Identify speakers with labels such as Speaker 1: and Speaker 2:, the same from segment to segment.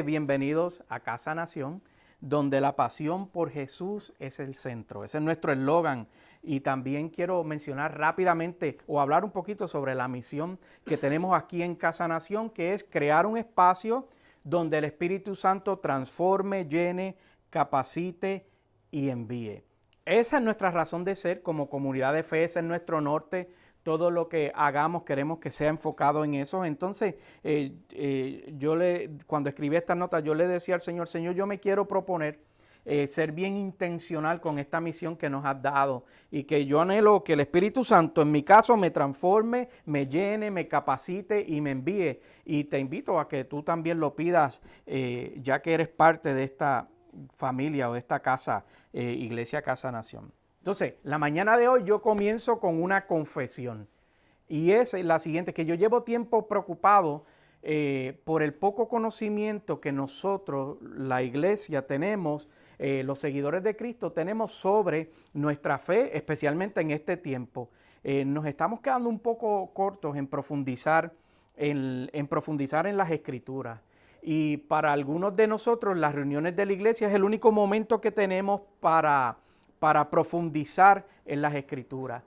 Speaker 1: Bienvenidos a Casa Nación, donde la pasión por Jesús es el centro. Ese es nuestro eslogan. Y también quiero mencionar rápidamente o hablar un poquito sobre la misión que tenemos aquí en Casa Nación, que es crear un espacio donde el Espíritu Santo transforme, llene, capacite y envíe. Esa es nuestra razón de ser como comunidad de fe, ese es nuestro norte. Todo lo que hagamos queremos que sea enfocado en eso. Entonces, cuando escribí esta nota, yo le decía al Señor, Señor, yo me quiero proponer ser bien intencional con esta misión que nos has dado y que yo anhelo que el Espíritu Santo, en mi caso, me transforme, me llene, me capacite y me envíe. Y te invito a que tú también lo pidas, ya que eres parte de esta familia o de esta casa, Iglesia Casa Nación. Entonces, la mañana de hoy yo comienzo con una confesión y es la siguiente, que yo llevo tiempo preocupado por el poco conocimiento que nosotros, la iglesia, tenemos, los seguidores de Cristo, tenemos sobre nuestra fe, especialmente en este tiempo. Nos estamos quedando un poco cortos en profundizar en las Escrituras. Y para algunos de nosotros, las reuniones de la iglesia es el único momento que tenemos para profundizar en las Escrituras.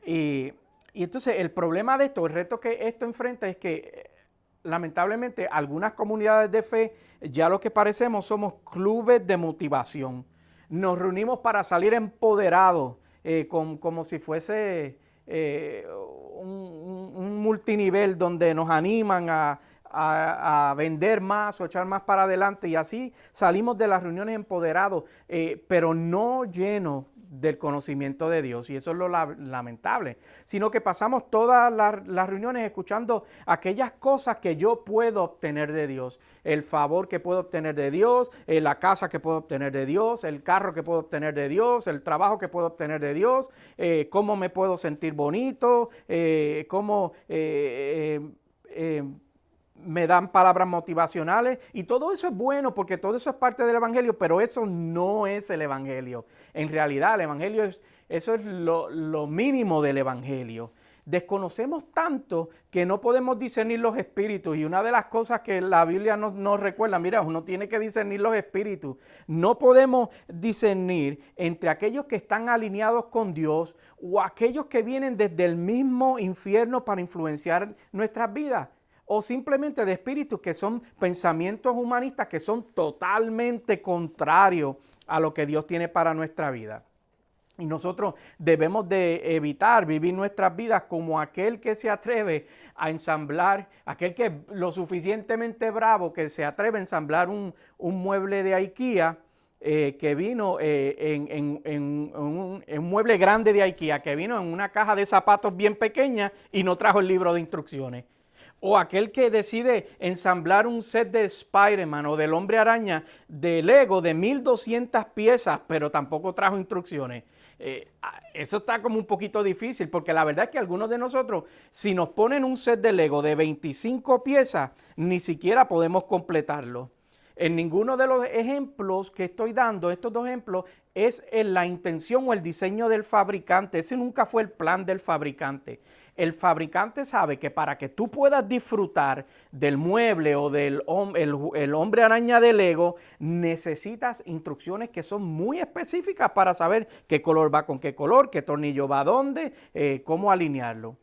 Speaker 1: Y entonces el problema de esto, el reto que esto enfrenta es que lamentablemente algunas comunidades de fe ya lo que parecemos somos clubes de motivación. Nos reunimos para salir empoderados, como si fuese un multinivel donde nos animan a vender más o echar más para adelante, y así salimos de las reuniones empoderados, pero no llenos del conocimiento de Dios, y eso es lo lamentable, sino que pasamos todas las reuniones escuchando aquellas cosas que yo puedo obtener de Dios, el favor que puedo obtener de Dios, la casa que puedo obtener de Dios, el carro que puedo obtener de Dios, el trabajo que puedo obtener de Dios, cómo me puedo sentir bonito, cómo me dan palabras motivacionales, y todo eso es bueno porque todo eso es parte del Evangelio, pero eso no es el Evangelio. En realidad el Evangelio eso es lo mínimo del Evangelio. Desconocemos tanto que no podemos discernir los espíritus, y una de las cosas que la Biblia nos recuerda, mira, uno tiene que discernir los espíritus. No podemos discernir entre aquellos que están alineados con Dios o aquellos que vienen desde el mismo infierno para influenciar nuestras vidas, o simplemente de espíritus que son pensamientos humanistas que son totalmente contrarios a lo que Dios tiene para nuestra vida. Y nosotros debemos de evitar vivir nuestras vidas como aquel que se atreve a ensamblar, aquel que es lo suficientemente bravo que se atreve a ensamblar un mueble de IKEA, que vino en un mueble grande de IKEA, que vino en una caja de zapatos bien pequeña y no trajo el libro de instrucciones. O aquel que decide ensamblar un set de Spider-Man o del Hombre Araña de Lego de 1200 piezas, pero tampoco trajo instrucciones. Eso está como un poquito difícil, porque la verdad es que algunos de nosotros, si nos ponen un set de Lego de 25 piezas, ni siquiera podemos completarlo. En ninguno de los ejemplos que estoy dando, estos dos ejemplos, es en la intención o el diseño del fabricante. Ese nunca fue el plan del fabricante. El fabricante sabe que para que tú puedas disfrutar del mueble o del el hombre araña de Lego, necesitas instrucciones que son muy específicas para saber qué color va con qué color, qué tornillo va a dónde, cómo alinearlo.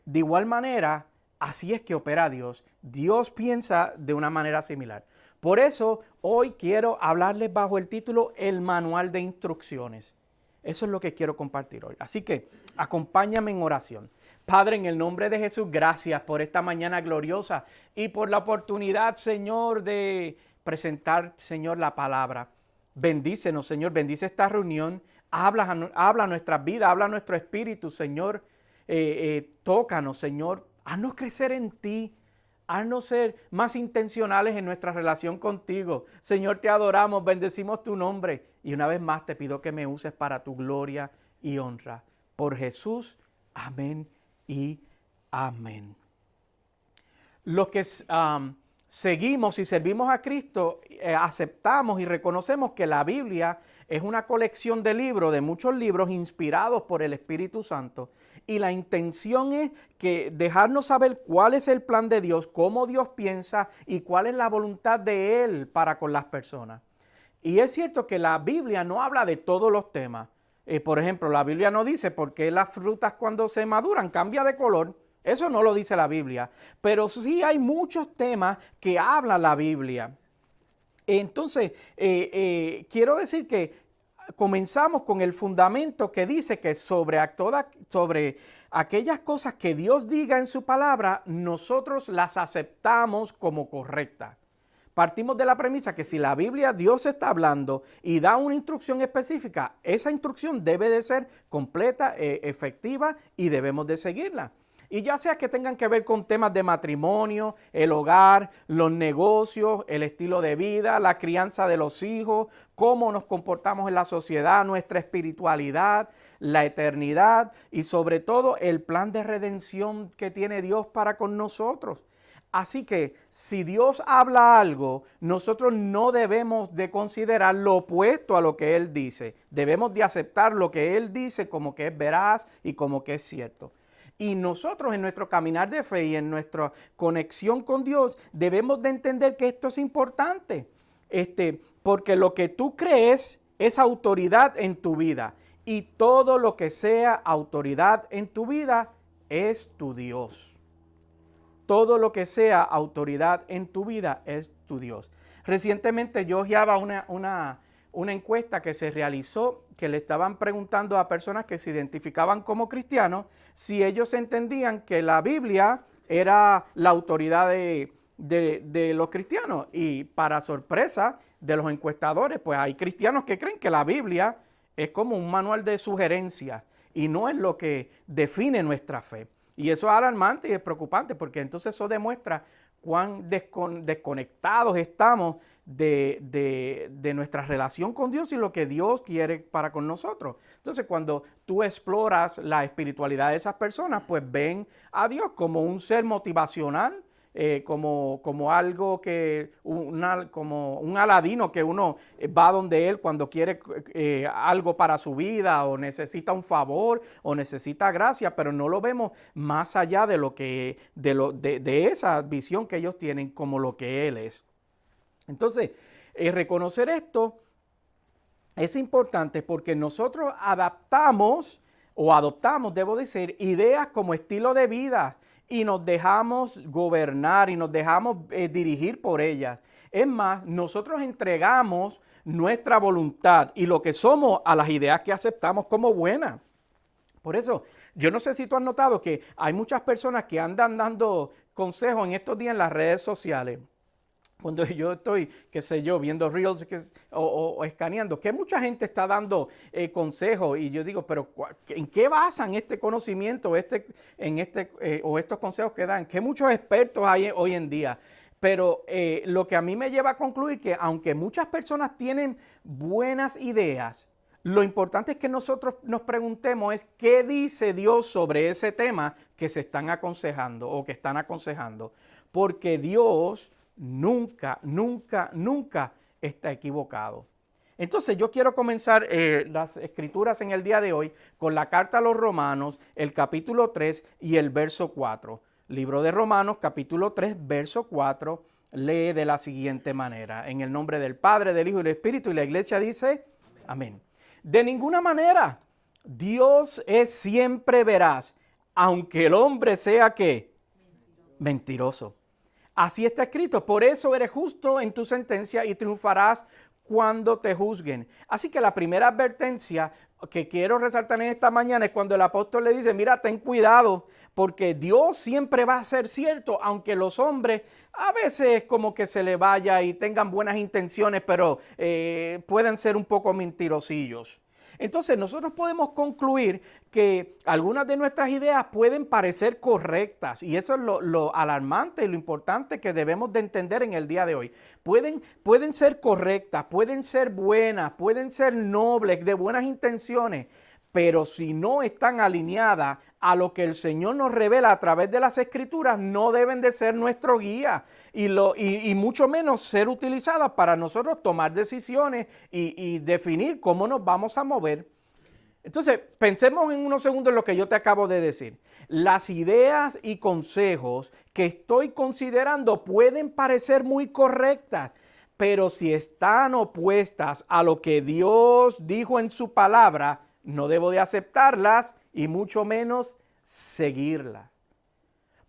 Speaker 1: De igual manera, así es que opera Dios. Dios piensa de una manera similar. Por eso, hoy quiero hablarles bajo el título El Manual de Instrucciones. Eso es lo que quiero compartir hoy. Así que acompáñame en oración. Padre, en el nombre de Jesús, gracias por esta mañana gloriosa y por la oportunidad, Señor, de presentar, Señor, la palabra. Bendícenos, Señor, bendice esta reunión. Habla nuestras vidas, habla nuestro espíritu, Señor. Tócanos, Señor. Haznos crecer en ti. Haznos ser más intencionales en nuestra relación contigo. Señor, te adoramos, bendecimos tu nombre. Y una vez más te pido que me uses para tu gloria y honra. Por Jesús, amén y amén. Los que seguimos y servimos a Cristo, aceptamos y reconocemos que la Biblia es una colección de libros, de muchos libros inspirados por el Espíritu Santo, Y la intención es que dejarnos saber cuál es el plan de Dios, cómo Dios piensa y cuál es la voluntad de Él para con las personas. Y es cierto que la Biblia no habla de todos los temas. Por ejemplo, la Biblia no dice por qué las frutas cuando se maduran cambian de color. Eso no lo dice la Biblia. Pero sí hay muchos temas que habla la Biblia. Entonces, quiero decir que comenzamos con el fundamento que dice que sobre aquellas cosas que Dios diga en su palabra, nosotros las aceptamos como correctas. Partimos de la premisa que si la Biblia, Dios está hablando y da una instrucción específica, esa instrucción debe de ser completa, efectiva y debemos de seguirla. Y ya sea que tengan que ver con temas de matrimonio, el hogar, los negocios, el estilo de vida, la crianza de los hijos, cómo nos comportamos en la sociedad, nuestra espiritualidad, la eternidad y sobre todo el plan de redención que tiene Dios para con nosotros. Así que si Dios habla algo, nosotros no debemos de considerar lo opuesto a lo que Él dice. Debemos de aceptar lo que Él dice como que es veraz y como que es cierto. Y nosotros en nuestro caminar de fe y en nuestra conexión con Dios debemos de entender que esto es importante. Porque lo que tú crees es autoridad en tu vida. Y todo lo que sea autoridad en tu vida es tu Dios. Todo lo que sea autoridad en tu vida es tu Dios. Recientemente yo ojeaba una encuesta que se realizó que le estaban preguntando a personas que se identificaban como cristianos si ellos entendían que la Biblia era la autoridad de los cristianos. Y para sorpresa de los encuestadores, pues hay cristianos que creen que la Biblia es como un manual de sugerencias y no es lo que define nuestra fe. Y eso es alarmante y es preocupante porque entonces eso demuestra cuán desconectados estamos de nuestra relación con Dios y lo que Dios quiere para con nosotros. Entonces cuando tú exploras la espiritualidad de esas personas, pues ven a Dios como un ser motivacional, como algo que, como un Aladino que uno va donde él cuando quiere algo para su vida o necesita un favor o necesita gracia, pero no lo vemos más allá de lo que, de esa visión que ellos tienen como lo que Él es. Entonces, reconocer esto es importante porque nosotros adoptamos, debo decir, ideas como estilo de vida y nos dejamos gobernar y nos dejamos dirigir por ellas. Es más, nosotros entregamos nuestra voluntad y lo que somos a las ideas que aceptamos como buenas. Por eso, yo no sé si tú has notado que hay muchas personas que andan dando consejos en estos días en las redes sociales. Cuando yo estoy, qué sé yo, viendo reels o escaneando, que mucha gente está dando consejos y yo digo, pero ¿en qué basan este conocimiento o estos consejos que dan? Que muchos expertos hay hoy en día. Pero lo que a mí me lleva a concluir que aunque muchas personas tienen buenas ideas, lo importante es que nosotros nos preguntemos es qué dice Dios sobre ese tema que se están aconsejando o que están aconsejando. Porque Dios nunca está equivocado. Entonces yo quiero comenzar las escrituras en el día de hoy con la carta a los Romanos, el capítulo 3 y el verso 4. Libro de Romanos, capítulo 3, verso 4, lee de la siguiente manera. En el nombre del Padre, del Hijo y del Espíritu, y la iglesia dice, amén. De ninguna manera, Dios es siempre veraz, aunque el hombre sea, ¿qué? Mentiroso. Así está escrito, por eso eres justo en tu sentencia y triunfarás cuando te juzguen. Así que la primera advertencia que quiero resaltar en esta mañana es cuando el apóstol le dice, mira, ten cuidado, porque Dios siempre va a ser cierto, aunque los hombres a veces como que se le vaya y tengan buenas intenciones, pero pueden ser un poco mentirosillos. Entonces nosotros podemos concluir que algunas de nuestras ideas pueden parecer correctas y eso es lo alarmante y lo importante que debemos de entender en el día de hoy. Pueden ser correctas, pueden ser buenas, pueden ser nobles, de buenas intenciones, pero si no están alineadas a lo que el Señor nos revela a través de las Escrituras, no deben de ser nuestro guía y mucho menos ser utilizadas para nosotros tomar decisiones y definir cómo nos vamos a mover. Entonces, pensemos en unos segundos en lo que yo te acabo de decir. Las ideas y consejos que estoy considerando pueden parecer muy correctas, pero si están opuestas a lo que Dios dijo en su palabra, no debo de aceptarlas y mucho menos seguirlas.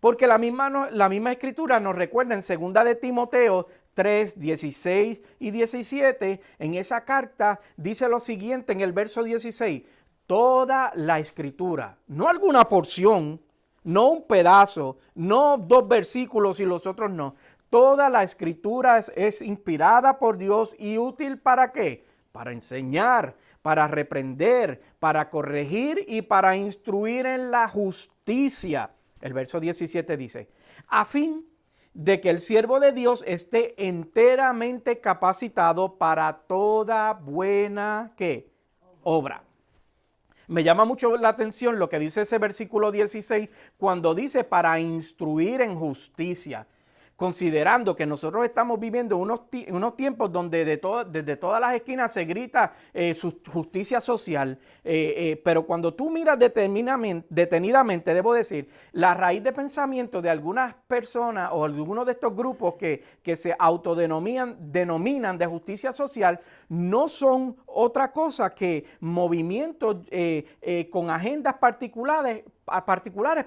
Speaker 1: Porque la misma escritura nos recuerda en 2 de Timoteo 3, 16 y 17, en esa carta dice lo siguiente en el verso 16, toda la escritura, no alguna porción, no un pedazo, no 2 versículos y los otros no, toda la escritura es inspirada por Dios y útil ¿para qué? Para enseñar, para reprender, para corregir y para instruir en la justicia. El verso 17 dice, a fin de que el siervo de Dios esté enteramente capacitado para toda buena, ¿qué? Obra. Me llama mucho la atención lo que dice ese versículo 16 cuando dice para instruir en justicia. Considerando que nosotros estamos viviendo unos tiempos donde desde todas las esquinas se grita su justicia social, pero cuando tú miras detenidamente, debo decir, la raíz de pensamiento de algunas personas o algunos de estos grupos que se denominan de justicia social, no son otra cosa que movimientos con agendas particulares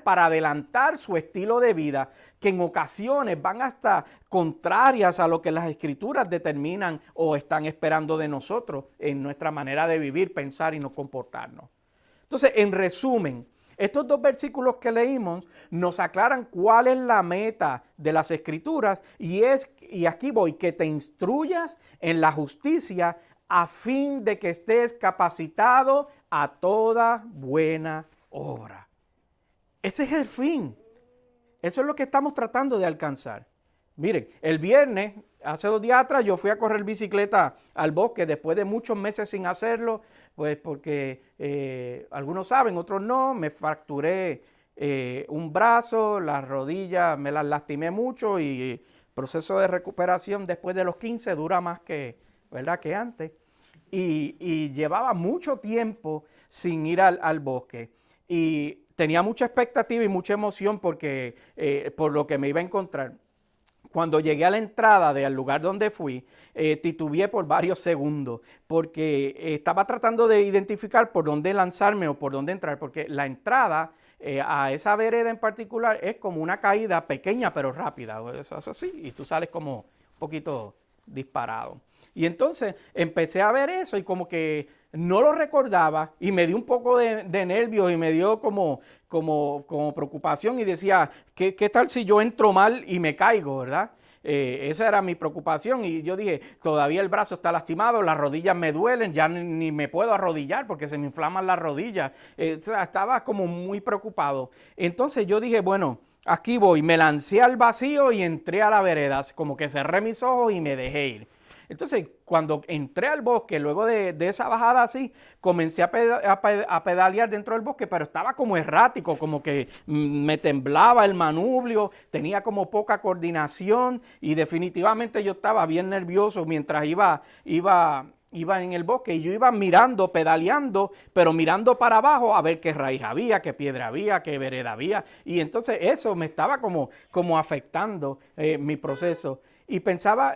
Speaker 1: para adelantar su estilo de vida, que en ocasiones van hasta contrarias a lo que las escrituras determinan o están esperando de nosotros en nuestra manera de vivir, pensar y no comportarnos. Entonces, en resumen, estos 2 versículos que leímos nos aclaran cuál es la meta de las escrituras y aquí voy, que te instruyas en la justicia a fin de que estés capacitado a toda buena obra. Ese es el fin. Eso es lo que estamos tratando de alcanzar. Miren, el viernes, hace 2 días atrás, yo fui a correr bicicleta al bosque después de muchos meses sin hacerlo, pues porque algunos saben, otros no, me fracturé un brazo, las rodillas me las lastimé mucho y el proceso de recuperación después de los 15 dura más que, ¿verdad?, que antes. Y llevaba mucho tiempo sin ir al bosque. Y tenía mucha expectativa y mucha emoción porque por lo que me iba a encontrar. Cuando llegué a la entrada del lugar donde fui, titubeé por varios segundos porque estaba tratando de identificar por dónde lanzarme o por dónde entrar, porque la entrada a esa vereda en particular es como una caída pequeña pero rápida, eso es así, y tú sales como un poquito disparado. Y entonces empecé a ver eso y como que no lo recordaba y me dio un poco de nervios y me dio como preocupación y decía, ¿qué tal si yo entro mal y me caigo, verdad? Esa era mi preocupación y yo dije, todavía el brazo está lastimado, las rodillas me duelen, ya ni me puedo arrodillar porque se me inflaman las rodillas. Estaba como muy preocupado. Entonces yo dije, bueno, aquí voy, me lancé al vacío y entré a la vereda, como que cerré mis ojos y me dejé ir. Entonces, cuando entré al bosque, luego de esa bajada así, comencé a pedalear dentro del bosque, pero estaba como errático, como que me temblaba el manubrio, tenía como poca coordinación y definitivamente yo estaba bien nervioso mientras iba en el bosque y yo iba mirando, pedaleando, pero mirando para abajo a ver qué raíz había, qué piedra había, qué vereda había. Y entonces eso me estaba como afectando mi proceso. Y pensaba,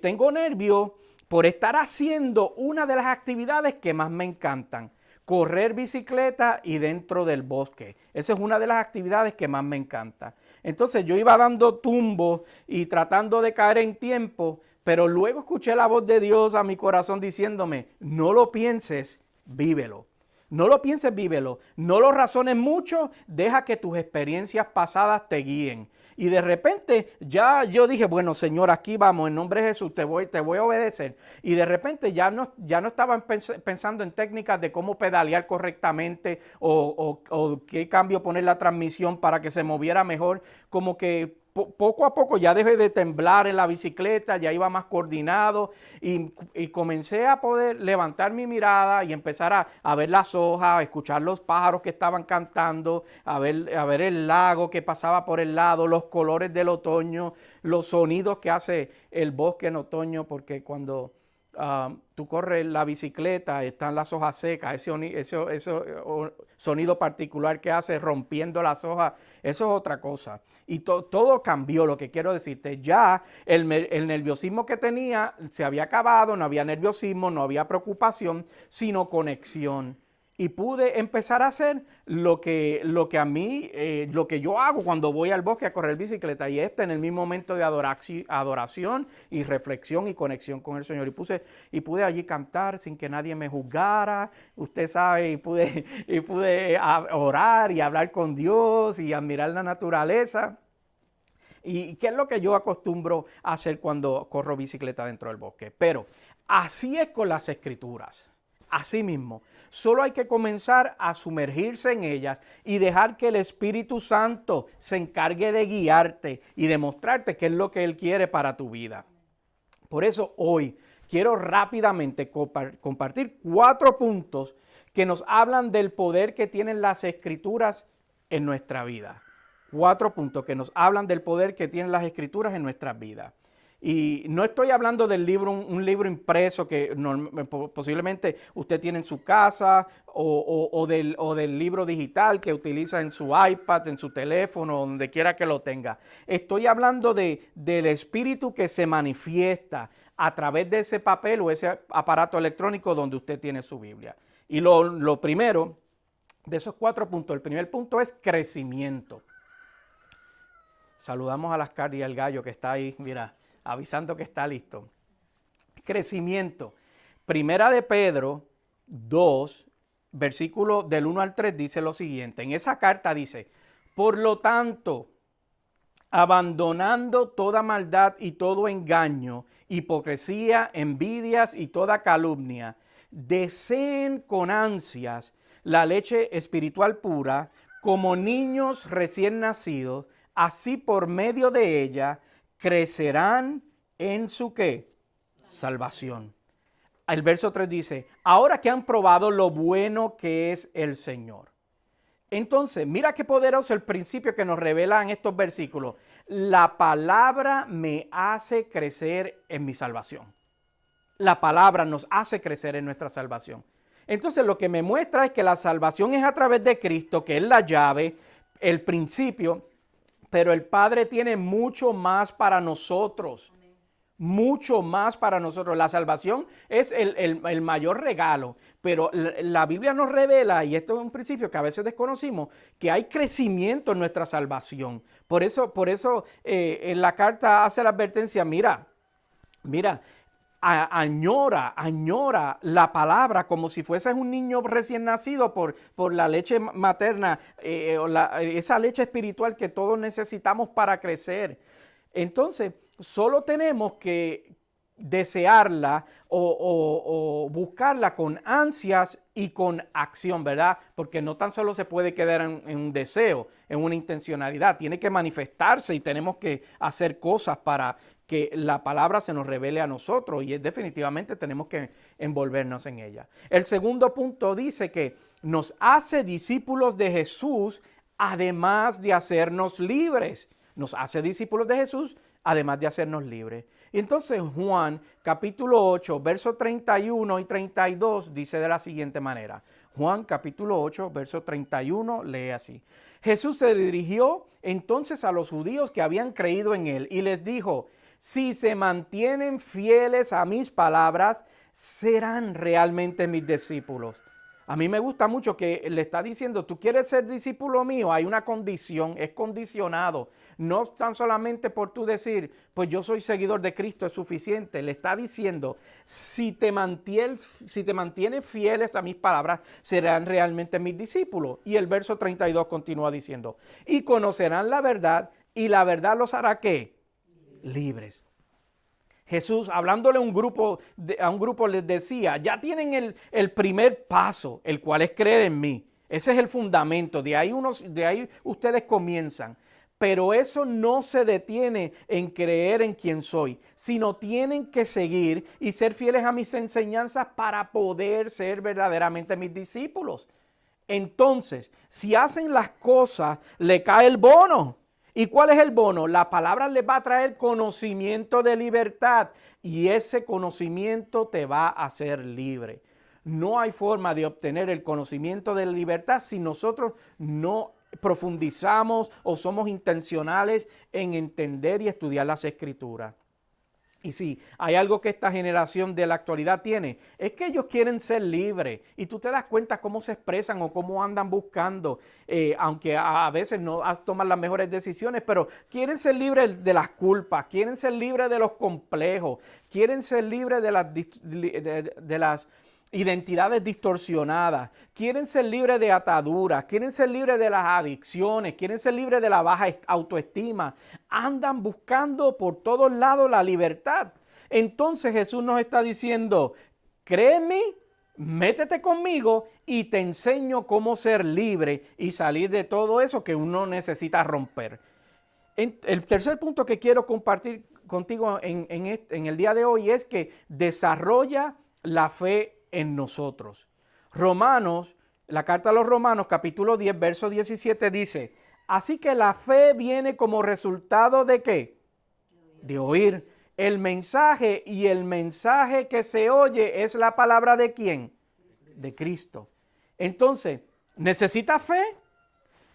Speaker 1: tengo nervios por estar haciendo una de las actividades que más me encantan. Correr bicicleta y dentro del bosque. Esa es una de las actividades que más me encanta. Entonces yo iba dando tumbos y tratando de caer en tiempo, pero luego escuché la voz de Dios a mi corazón diciéndome, no lo pienses, vívelo. No lo pienses, vívelo. No lo razones mucho, deja que tus experiencias pasadas te guíen. Y de repente ya yo dije, bueno, Señor, aquí vamos, en nombre de Jesús, te voy a obedecer. Y de repente ya no estaba pensando en técnicas de cómo pedalear correctamente o qué cambio poner la transmisión para que se moviera mejor. Como que poco a poco ya dejé de temblar en la bicicleta, ya iba más coordinado y comencé a poder levantar mi mirada y empezar a ver las hojas, a escuchar los pájaros que estaban cantando, a ver el lago que pasaba por el lado, los colores del otoño, los sonidos que hace el bosque en otoño, porque cuando tú corres la bicicleta, están las hojas secas, sonido particular que hace rompiendo las hojas, eso es otra cosa. Y todo cambió, lo que quiero decirte. Ya el nerviosismo que tenía se había acabado, no había nerviosismo, no había preocupación, sino conexión. Y pude empezar a hacer lo que yo hago cuando voy al bosque a correr bicicleta, y en el mismo momento de adoración y reflexión y conexión con el Señor. Y pude allí cantar sin que nadie me juzgara, usted sabe, y pude orar y hablar con Dios y admirar la naturaleza. ¿Y qué es lo que yo acostumbro a hacer cuando corro bicicleta dentro del bosque? Pero así es con las Escrituras. Así mismo, solo hay que comenzar a sumergirse en ellas y dejar que el Espíritu Santo se encargue de guiarte y de mostrarte qué es lo que Él quiere para tu vida. Por eso hoy quiero rápidamente compartir 4 puntos que nos hablan del poder que tienen las Escrituras en nuestra vida. 4 puntos que nos hablan del poder que tienen las Escrituras en nuestras vidas. Y no estoy hablando del libro, un libro impreso que posiblemente usted tiene en su casa o del libro digital que utiliza en su iPad, en su teléfono, donde quiera que lo tenga. Estoy hablando del Espíritu que se manifiesta a través de ese papel o ese aparato electrónico donde usted tiene su Biblia. Y lo primero de esos 4 puntos, el primer punto es crecimiento. Saludamos a las Cari y al gallo que está ahí, mira, avisando que está listo. Crecimiento. Primera de Pedro 2, versículo del 1 al 3 dice lo siguiente. En esa carta dice, por lo tanto, abandonando toda maldad y todo engaño, hipocresía, envidias y toda calumnia, deseen con ansias la leche espiritual pura, como niños recién nacidos, así por medio de ella crecerán en su ¿qué? Salvación. El verso 3 dice, ahora que han probado lo bueno que es el Señor. Entonces, mira qué poderoso el principio que nos revelan estos versículos. La palabra me hace crecer en mi salvación. La palabra nos hace crecer en nuestra salvación. Entonces, lo que me muestra es que la salvación es a través de Cristo, que es la llave, el principio, pero el Padre tiene mucho más para nosotros. Amén. Mucho más para nosotros. La salvación es el mayor regalo, pero la Biblia nos revela, y esto es un principio que a veces desconocimos, que hay crecimiento en nuestra salvación. Por eso en la carta hace la advertencia, mira, añora la palabra como si fueses un niño recién nacido por la leche materna, esa leche espiritual que todos necesitamos para crecer. Entonces, solo tenemos que desearla o buscarla con ansias y con acción, ¿verdad? Porque no tan solo se puede quedar en un deseo, en una intencionalidad, tiene que manifestarse y tenemos que hacer cosas para que la palabra se nos revele a nosotros, y definitivamente tenemos que envolvernos en ella. El segundo punto dice que nos hace discípulos de Jesús, además de hacernos libres. Nos hace discípulos de Jesús, además de hacernos libres. Y entonces Juan capítulo 8, versos 31 y 32 dice de la siguiente manera. Juan capítulo 8, verso 31 lee así. Jesús se dirigió entonces a los judíos que habían creído en él y les dijo, si se mantienen fieles a mis palabras, serán realmente mis discípulos. A mí me gusta mucho que le está diciendo, tú quieres ser discípulo mío, hay una condición, es condicionado. No tan solamente por tú decir, pues yo soy seguidor de Cristo, es suficiente. Le está diciendo, si te mantienes fieles a mis palabras, serán realmente mis discípulos. Y el verso 32 continúa diciendo, y conocerán la verdad, y la verdad los hará ¿qué? Libres. Jesús, hablándole a un grupo les decía, ya tienen el primer paso, el cual es creer en mí. Ese es el fundamento, de ahí ustedes comienzan. Pero eso no se detiene en creer en quién soy, sino tienen que seguir y ser fieles a mis enseñanzas para poder ser verdaderamente mis discípulos. Entonces, si hacen las cosas, le cae el bono. ¿Y cuál es el bono? La palabra les va a traer conocimiento de libertad y ese conocimiento te va a hacer libre. No hay forma de obtener el conocimiento de la libertad si nosotros no profundizamos o somos intencionales en entender y estudiar las Escrituras. Y si hay algo que esta generación de la actualidad tiene, es que ellos quieren ser libres. Y tú te das cuenta cómo se expresan o cómo andan buscando, aunque a veces no toman las mejores decisiones, pero quieren ser libres de las culpas, quieren ser libres de los complejos, quieren ser libres de las identidades distorsionadas, quieren ser libres de ataduras, quieren ser libres de las adicciones, quieren ser libres de la baja autoestima. Andan buscando por todos lados la libertad. Entonces Jesús nos está diciendo, créeme, métete conmigo y te enseño cómo ser libre y salir de todo eso que uno necesita romper. El tercer punto que quiero compartir contigo en el día de hoy es que desarrolla la fe en nosotros. Romanos, la carta a los Romanos, capítulo 10, verso 17 dice, así que la fe viene como resultado ¿de qué? De oír el mensaje, y el mensaje que se oye es la palabra ¿de quién? De Cristo. Entonces, ¿necesita fe?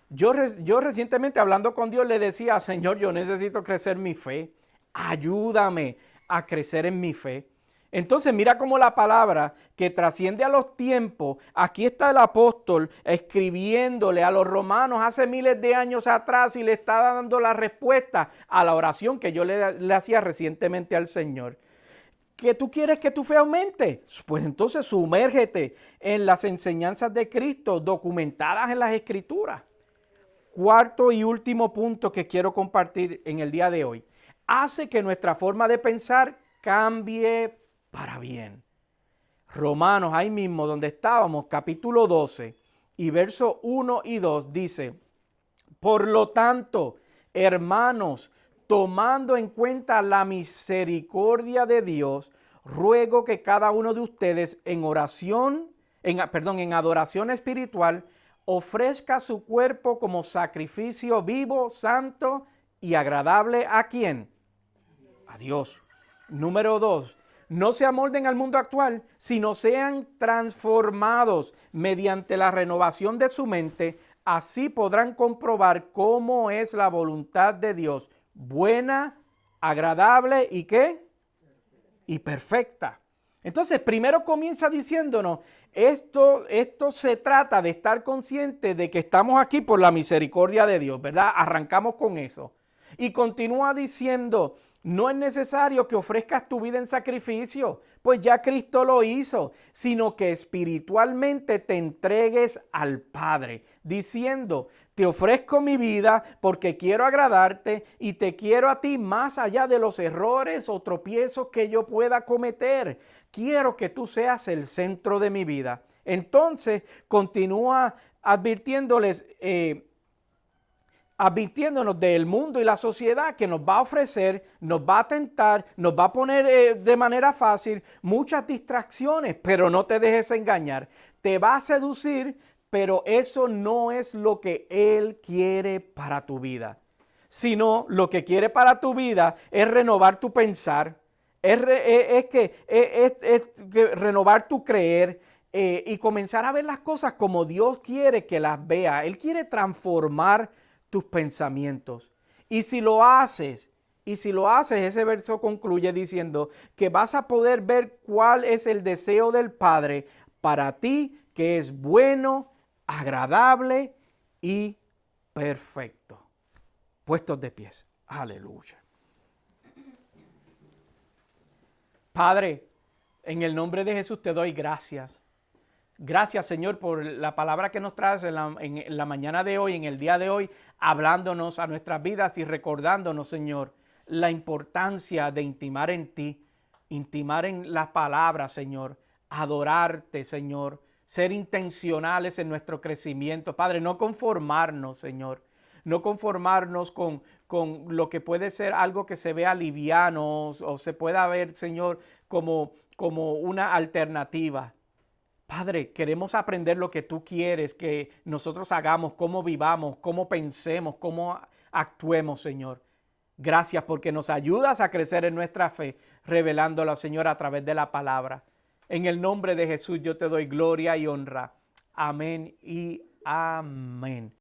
Speaker 1: Yo recientemente hablando con Dios le decía, Señor, yo necesito crecer mi fe. Ayúdame a crecer en mi fe. Entonces mira cómo la palabra que trasciende a los tiempos, aquí está el apóstol escribiéndole a los romanos hace miles de años atrás y le está dando la respuesta a la oración que yo le hacía recientemente al Señor. ¿Que tú quieres que tu fe aumente? Pues entonces sumérgete en las enseñanzas de Cristo documentadas en las Escrituras. Cuarto y último punto que quiero compartir en el día de hoy. Hace que nuestra forma de pensar cambie para bien. Romanos, ahí mismo donde estábamos, capítulo 12 y verso 1 y 2 dice, por lo tanto, hermanos, tomando en cuenta la misericordia de Dios, ruego que cada uno de ustedes en adoración espiritual, ofrezca su cuerpo como sacrificio vivo, santo y agradable ¿a quién? A Dios. Número 2. No se amolden al mundo actual, sino sean transformados mediante la renovación de su mente. Así podrán comprobar cómo es la voluntad de Dios, buena, agradable y ¿qué? Y perfecta. Entonces, primero comienza diciéndonos, esto se trata de estar consciente de que estamos aquí por la misericordia de Dios, ¿verdad? Arrancamos con eso. Y continúa diciendo, no es necesario que ofrezcas tu vida en sacrificio, pues ya Cristo lo hizo, sino que espiritualmente te entregues al Padre, diciendo, te ofrezco mi vida porque quiero agradarte y te quiero a ti más allá de los errores o tropiezos que yo pueda cometer. Quiero que tú seas el centro de mi vida. Entonces, continúa advirtiéndonos del mundo y la sociedad que nos va a ofrecer, nos va a tentar, nos va a poner de manera fácil muchas distracciones, pero no te dejes engañar. Te va a seducir, pero eso no es lo que Él quiere para tu vida. Sino lo que quiere para tu vida es renovar tu pensar, es renovar tu creer, y comenzar a ver las cosas como Dios quiere que las vea. Él quiere transformar tus pensamientos. Y si lo haces, ese verso concluye diciendo que vas a poder ver cuál es el deseo del Padre para ti, que es bueno, agradable y perfecto. Puestos de pies. Aleluya. Padre, en el nombre de Jesús te doy gracias. Gracias, Señor, por la palabra que nos traes en la mañana de hoy, en el día de hoy, hablándonos a nuestras vidas y recordándonos, Señor, la importancia de intimar en ti, intimar en las palabras, Señor, adorarte, Señor, ser intencionales en nuestro crecimiento. Padre, no conformarnos, Señor, no conformarnos con lo que puede ser algo que se vea liviano o se pueda ver, Señor, como una alternativa. Padre, queremos aprender lo que tú quieres que nosotros hagamos, cómo vivamos, cómo pensemos, cómo actuemos, Señor. Gracias porque nos ayudas a crecer en nuestra fe, revelándola, Señor, a través de la palabra. En el nombre de Jesús yo te doy gloria y honra. Amén y amén.